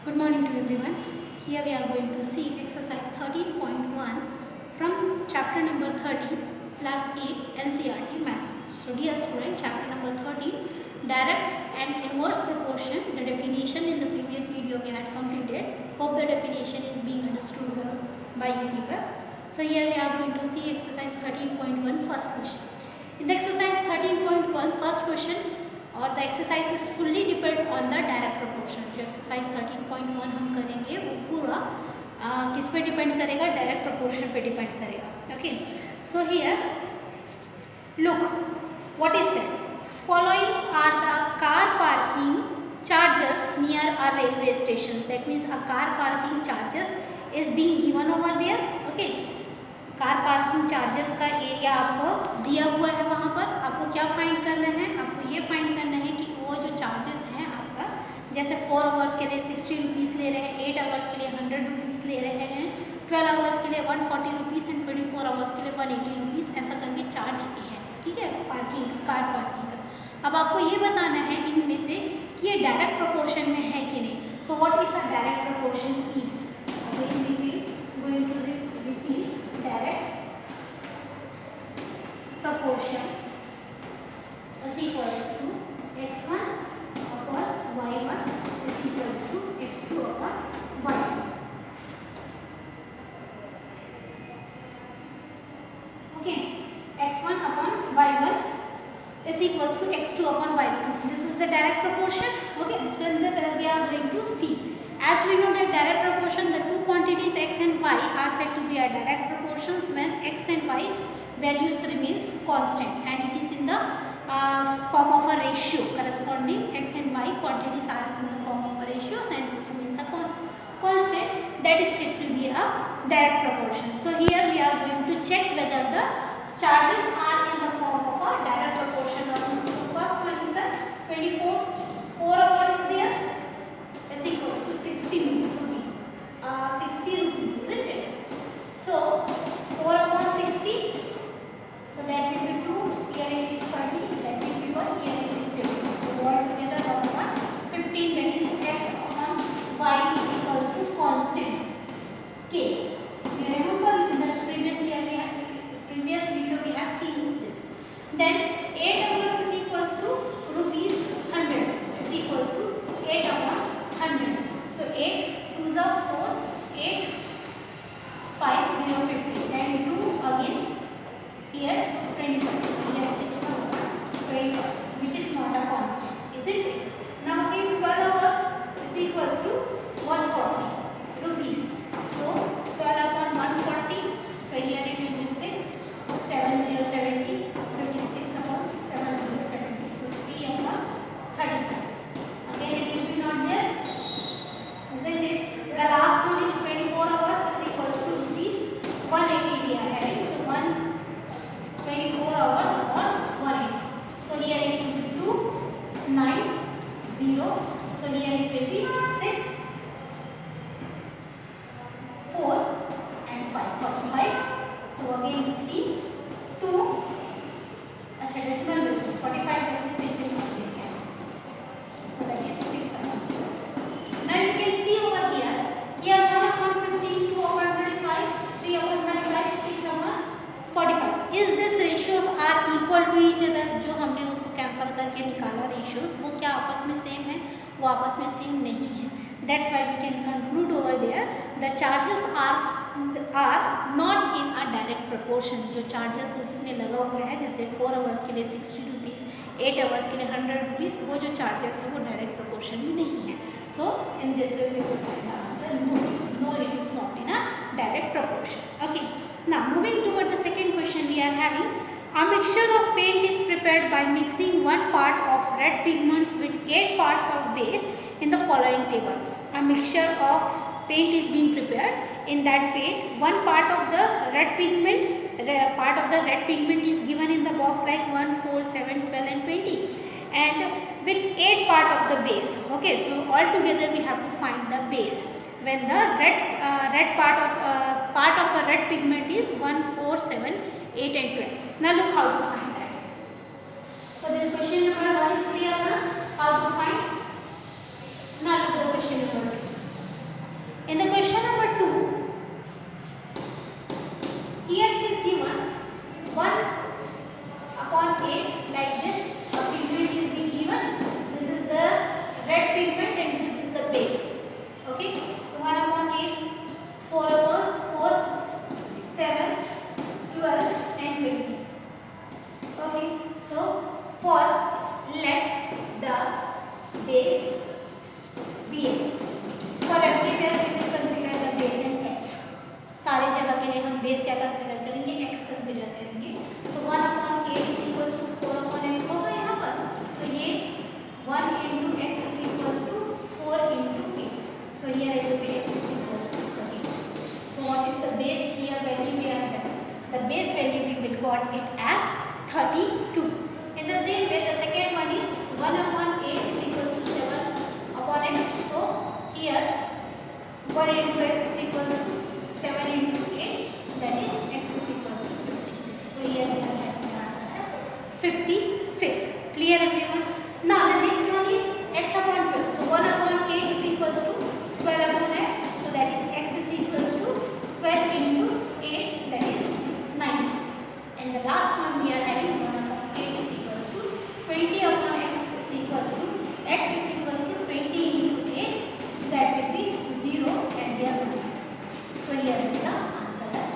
Good morning to everyone. Here we are going to see exercise 13.1 from chapter number 30, class 8 NCERT Maths. So dear student, chapter number 13, direct and inverse proportion. The definition in the previous video we had completed. Hope the definition is being understood by you people. So here we are going to see exercise 13.1 first question. In the exercise 13.1 first question, और the exercise is fully depend on the direct proportion. जो exercise 13.1 हम करेंगे वो पूरा किस पे depend करेगा? Direct proportion पे डिपेंड करेगा. Okay, so here look what is said. Following are the car parking charges near a railway station. That means a car parking charges is being given over there. Okay, car parking charges का area आपको दिया हुआ है. वहाँ पर आपको क्या find करना है? आपको ये फाइंड करना है कि वो जो चार्जेस हैं आपका, जैसे 4 आवर्स के लिए 60 रुपीज़ ले रहे हैं, 8 आवर्स के लिए 100 रुपीज़ ले रहे हैं, 12 आवर्स के लिए 140 रुपीज़ एंड 24 आवर्स के लिए 180 रुपीज़, ऐसा करके चार्ज है. ठीक है, पार्किंग का, कार पार्किंग का. अब आपको ये बताना है इनमें से कि ये डायरेक्ट प्रोपोर्शन में है कि नहीं. So what is a direct proportion is, again we will going to repeat. Direct proportion is equals to x1 upon y1 is equals to x2 upon y2. Okay, x1 upon y1 is equals to x2 upon y2. This is the direct proportion. Okay, so we are going to see. As we know that direct proportion, the two quantities x and y are said to be a direct proportions when x and y values remains constant and it is in the form of a ratio. Corresponding x and y quantities are in the form of a ratios and it remains a constant, that is said to be a direct proportion. So here we are going to check whether the charges are in the form of a direct proportion or not. So first one is a 4 hour is there is equals to 60 rupees. 60 rupees, isn't it? So 4 upon 60, so that will be 2. Here it is 30. That will be 1. Here it is 50. So altogether 1 upon 15. That is x upon y is equals to constant k. You remember in the previous video we have seen this. Then 8 hours is equals to rupees 100 is equals to 8 upon 100. So 8 2s are 4, 8 5 0 50. Then 2 again here 25. Here it is 25, which is not a constant, isn't it? Now again 12 hours is equals to 140 rupees. So 12 upon 140. So here it will be 6 7070. So it is 6 upon 7070. So 3 upon 35. Again it will be not there, isn't it? The last one is 24 hours is equals to rupees 180 we are having. So 24 hours upon 180. So here it will be 2 9 0. So here it will be 6 4 and 5 45. So again 3 2. अच्छा decimal will be 45. That means it will not get cancelled. So that is 6 upon 3. Now you can see over here. Here 1 upon 15, 2 upon 35, 3 upon 35, 6 upon 45. Is this ratios are equal to each other? जो हमने उसको cancel करके निकाला ratios, वो क्या आपस में same है? वो आपस में सेम नहीं है. That's why we can conclude over there the charges are not in a direct proportion. जो charges उसमें लगा हुआ है, जैसे 4 hours के लिए 60 रुपीज़, 8 hours के लिए 100 रुपीज़, वो जो charges है वो direct proportion में नहीं है. So in this way we will find the answer. No, it is not in a direct proportion. Okay. Now moving toward the second question, we are having a mixture of paint is prepared by mixing 1 part of red pigments with 8 parts of base in the following table. A mixture of paint is being prepared. In that paint, 1 part of the red pigment is given in the box like 1 4 7 12 and 20, and with 8 part of the base. Okay, so altogether we have to find the base when the red part of a red pigment is 1 4 7 8 and 12. Now look how to find that. So this question number 1 is clear now. How to find? Now look at the question number 2. 4 into x is equals to 7 into 8, that is x is equals to 56. So here we are having the answer as 56. Clear everyone? Now the next one is x upon 12. So 1 upon 8 is equals to 12 upon x. So that is x is equals to 12 into 8, that is 96. And the last one we are having 1 upon 8 is equals to 20 upon x is equals to x is equals to 20 into 8, that will be 0 and here 160. So here is the answer as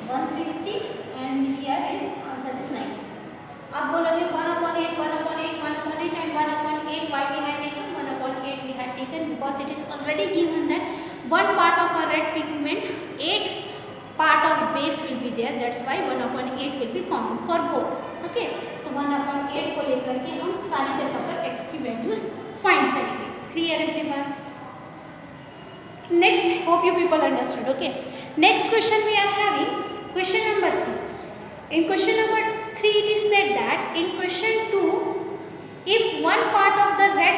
160 and here is answer is 96. अब बोलोगे 1 upon 8, 1 upon 8, 1 upon 8 and 1 upon 8, why we had taken 1 upon 8 we had taken because it is already given that one part of a red pigment, 8 part of base will be there, that's why 1 upon 8 will be common for both. Okay, so 1 upon 8 को लेकर के हम सारी जगह पर x की values find करेंगे. Clear everyone? Next, hope you people understood. Okay, next question we are having question number 3. In question number 3 it is said that in question 2, if one part of the red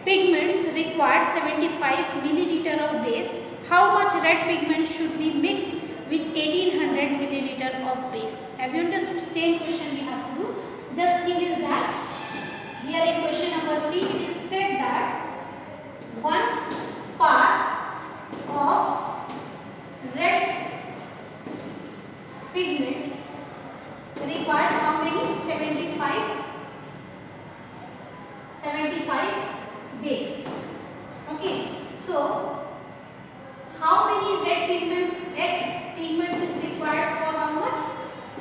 pigments requires 75 milliliter of base, how much red pigment should we mix with 1800 milliliter of base? Have you understood? Same question we have to do. Just thing is that here in question number 3 it is said that one part of red pigment requires how many? 75 base. Okay, so how many red pigments, x pigments is required for how much?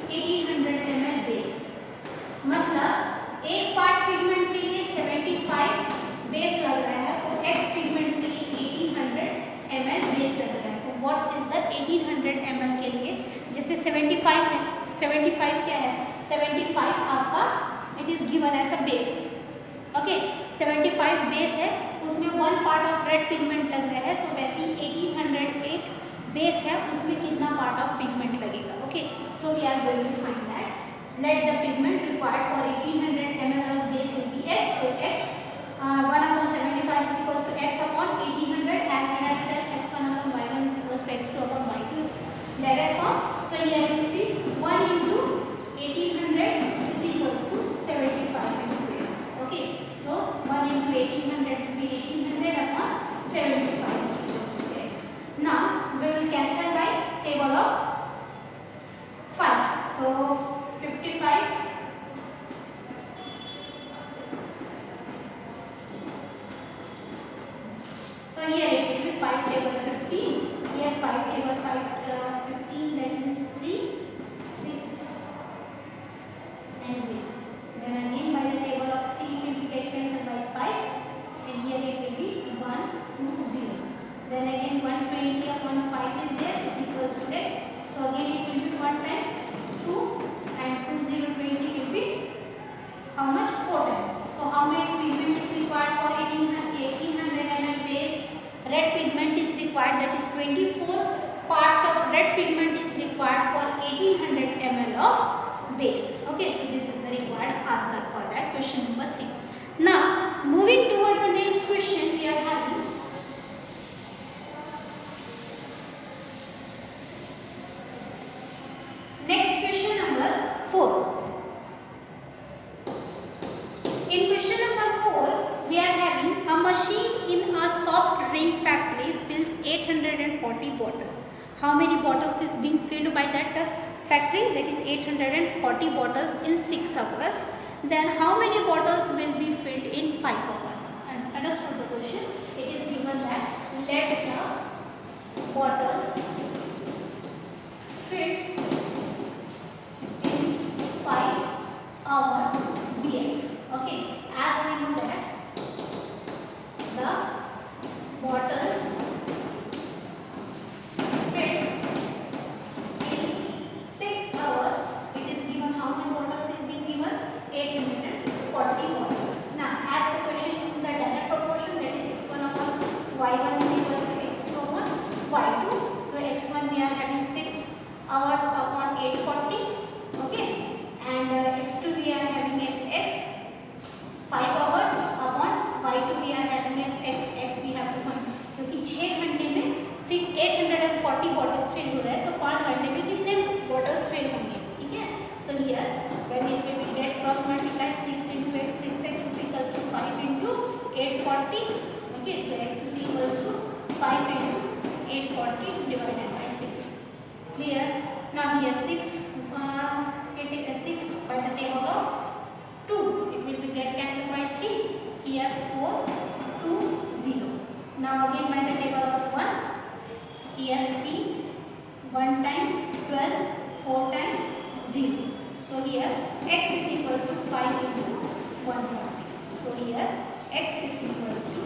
1800 ml base. मतलब एक part pigment के लिए 75 base लग रहा है, तो x pigment के लिए 1800 ml बेस लग रहा है. तो व्हाट इज द 1800 ml के लिए? जैसे 75 है, 75 क्या है? 75 आपका it is given as a base. Okay, 75 base है, उसमें one part of red pigment लग रहा है, तो वैसे ही 1800 एक बेस है, उसमें कितना पार्ट ऑफ पिगमेंट लगेगा. Okay, so we are going to find that. Let the pigment required for 1800 ml of base will be x. So x 1 upon 75 is equals to x upon 1800 as we have written x1 upon y1 is equals to x2 upon y2 direct form. So here it will be 1 into 1800 is equals to 75 into x. Okay, so 1 into 1800 will be 1800 upon 75 is equals to x. Now we will cancel by table of 5. So 55 so here it will be 5 table 15, here 5 table 5 15, that means 3 6 and 0. Then again by the table of 3 it will get cancelled by 5 and here it will be 1 2 0. Then again 120 upon 5 is there is equals to x, so again it will be 1 times 2 and 2020 will be how much? 4 times. So how many pigment is required for 1800 ml base? Red pigment is required, that is 24 parts of red pigment is required for 1800 ml of base. Okay, so this is the required answer for that question number 3. Now moving toward the next question we are having next question number 4. In question number 4, we are having a machine in a soft drink factory fills 840 bottles. How many bottles is being filled by that factory? That is 840 bottles in 6 hours. Then how many bottles will be filled in 5 hours? And understood the question? It is given that let the bottles filled in 5 hours dx. Okay, as we know that the bottles filled in 6 hours, it is given how many bottles is being given? 840 bottles. Now as the question is in the direct proportion, that is x1 upon y1 is equals to x2 upon y2. So x1 we are having 6 hours upon 840. Okay, and x2 we are having as x 5 hours upon y2 we are having as x. X we have to find क्योंकि 6 घंटे bottles fill हो रहा है, तो 5 घंटे में कितने bottles fill होंगे, ठीक है। So here when it will be get cross multiply 6 into x, 6x is equals to 5 into 840. Okay, so x is equals to 5 into 840 divided by 6. Clear? Now here 6 by the table of 2, it will be get cancelled by 3. Here 4, 2, 0. Now again by the table of 1. Here 3, 1 time 12, 4 time 0. So here x is equals to 5 into 140. So here x is equals to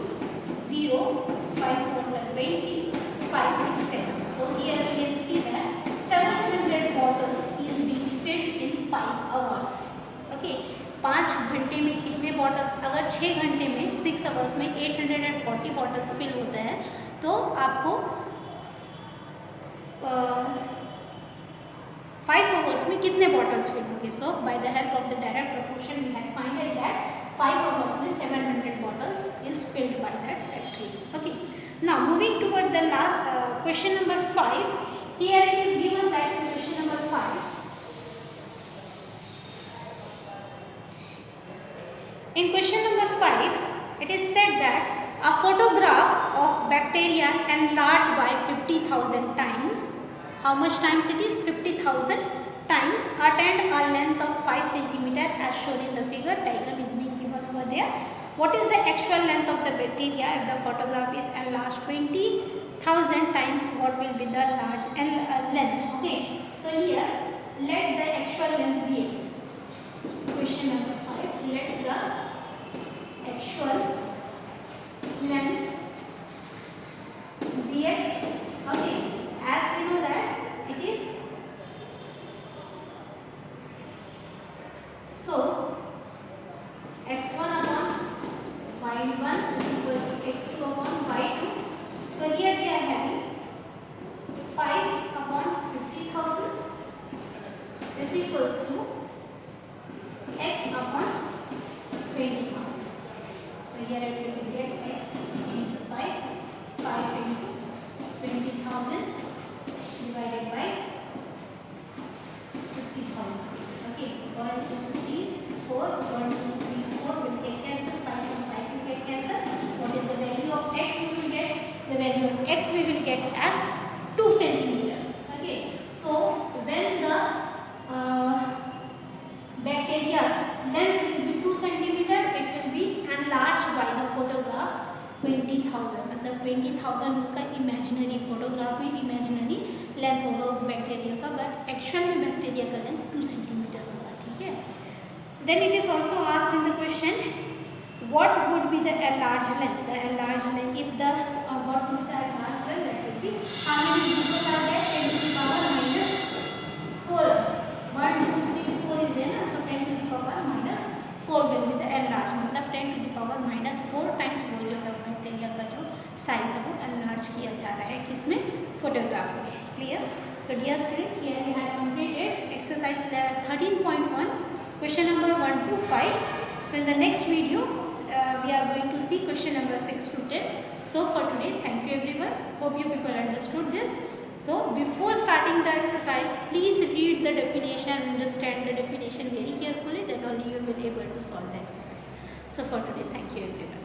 0, 5 4s are 20, 5 6 7. So here we can see that 700 bottles is being filled in 5 hours. Okay, 5 घंटे में कितने bottles, अगर 6 घंटे में 6 hours में 840 bottles fill होता है, तो आपको 5 आवर्स में कितने बॉटल्स फिल होंगे. So by the help of the direct proportion we had finded that 5 hours में 700 bottles is filled by that factory. Okay, now moving toward the question number 5. Here it is given that question number 5. In question number 5, it is said that a photograph of bacteria enlarged by 50,000 times. How much times it is? 50,000 times attained a length of 5 cm as shown in the figure. Diagram is being given over there. What is the actual length of the bacteria if the photograph is enlarged 20,000 times? What will be the large length? Okay, so here let the actual length be x. Question number 5. Let the actual length dx. Okay, as we know that it is, so x1 upon y1 is equal to x2 upon y2. So here we are having 5 upon 50,000 is equals to x upon 20,000. So here it will get x into 5, 5 into 20,000 divided by 50,000. Okay, so 1 2 3 4, 1 2 3 4 will get cancelled, 5 and 5 will get cancelled. What is the value of x we will get? The value of x we will get as 2 centimeter. Okay, so when the bacteria's length will be 2 centimeter, it will be enlarged by the photograph 20,000. मतलब 20,000 उसका imaginary, photograph में imaginary length होगा उस bacteria का, but actual में bacteria का length 2 centimetre होगा. ठीक है. Then it is also asked in the question what would be the enlarged length? The enlarged length, if the what would the enlarged length, that would be how many digits are there? 10 to the power minus 4. 1 2 3 4 is there, so 10 to the power minus 4 will be the enlarged. मतलब 10 to the power minus 4 times वो जो है bacteria का जो size है वो enlarge किया जा रहा है किसमें? फोटोग्राफ में. Clear? So dear student, here we have completed exercise 13.1 question number 1 to 5. So in the next video we are going to see question number 6 to 10. So for today, thank you everyone. Hope you people understood this. So before starting the exercise, please read the definition, understand the definition very carefully, then only you will be able to solve the exercise. So for today, thank you everyone.